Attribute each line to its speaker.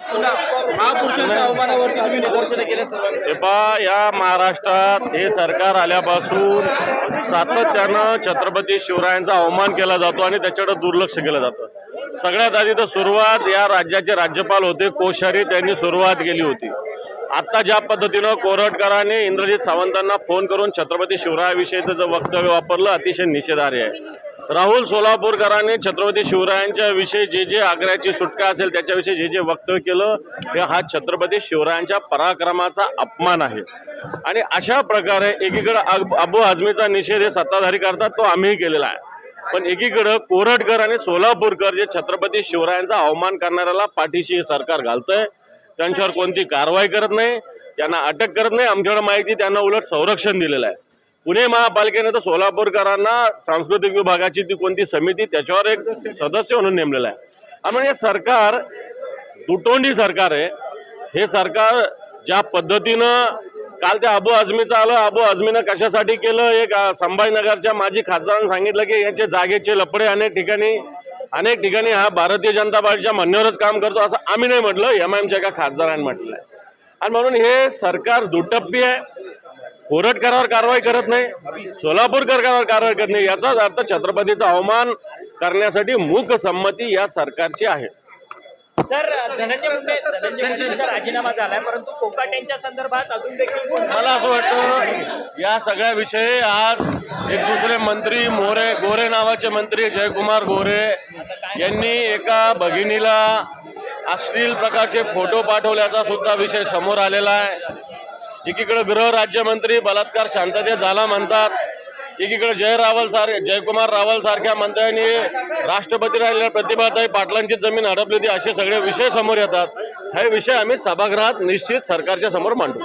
Speaker 1: महापुरुषांच्या अवमानावरती तुम्ही निदर्शनं केले
Speaker 2: हे पहा, या महाराष्ट्रात हे सरकार आल्यापासून सातत्यानं छत्रपती शिवरायांचा अवमान केला जातो आणि त्याच्याकडे दुर्लक्ष केलं जातं। सगळ्यात आधी तर सुरुवात या राज्याचे राज्यपाल होते कोश्यारी, त्यांनी सुरुवात केली होती। आता ज्या पद्धतीनं कोरटकरांनी इंद्रजित सावंतांना फोन करून छत्रपती शिवरायाविषयीचं जे वक्तव्य वापरलं अतिशय निषेधार्ह आहे। राहुल सोलापूरकरांनी छत्रपती शिवरायांच्या विषयी जे आग्र्याची सुटका असेल त्याच्याविषयी जे वक्तव्य केलं हे हा छत्रपती शिवरायांच्या पराक्रमाचा अपमान आहे। आणि अशा प्रकारे एकीकडे अबू आझमीचा निषेध हे सत्ताधारी करतात, तो आम्हीही केलेला आहे। पण एकीकडे कोरटकर आणि सोलापूरकर जे छत्रपती शिवरायांचा अवमान करणाऱ्याला पाठीशी हे सरकार घालतंय, त्यांच्यावर कोणती कारवाई करत नाही, त्यांना अटक करत नाही। आमच्याकडे माहिती त्यांना उलट संरक्षण दिलेलं आहे। पुणे महापालिकेने तर सोलापूरकरांना सांस्कृतिक विभागाची ती कोणती समिती त्याच्यावर एक सदस्य म्हणून नेमलेला आहे। म्हणजे सरकार दुटोंडी सरकार आहे। हे सरकार ज्या पद्धतीनं काल त्या अबू आझमीचं आलं, अबू आझमीनं कशासाठी केलं, एक संभाजीनगरच्या माजी खासदारांनी सांगितलं की याचे जागेचे लफडे अनेक ठिकाणी हा भारतीय जनता पार्टीच्या म्हणण्यावरच काम करतो, असं आम्ही नाही म्हटलं, एमआयएमच्या एका खासदारांनी म्हटलं आहे। आणि म्हणून हे सरकार दुटप्पी आहे, कोरटकरांवर कारवाई करत नाही, सोलापूरकरांवर कारवाई करत नाही। याचाच अर्थ छत्रपतीचा अवमान करण्यासाठी मूक संमती या सरकारची आहे।
Speaker 3: सर, धनंजय मुंडेंचा राजीनामा झालाय, परंतु कोकाटेंच्या संदर्भात अजून देखील
Speaker 2: मला असं वाटतं या सगळ्या विषयी आज एक दुसरे मंत्री गोरे नावाचे मंत्री जयकुमार गोरे यांनी एका भगिनीला अश्लील प्रकारचे फोटो पाठवल्याचा सुद्धा विषय समोर आलेला आहे। एकीकडे गृह राज्यमंत्री बलात्कार शांततेत झाला म्हणतात, एकीकडे जयकुमार रावल सारख्या मंत्र्यांनी राष्ट्रपती राहिलेल्या प्रतिभाताई पाटलांची जमीन हडपली होती, असे सगळे विषय समोर येतात। हे विषय आम्ही सभागृहात निश्चित सरकारच्या समोर मांडू।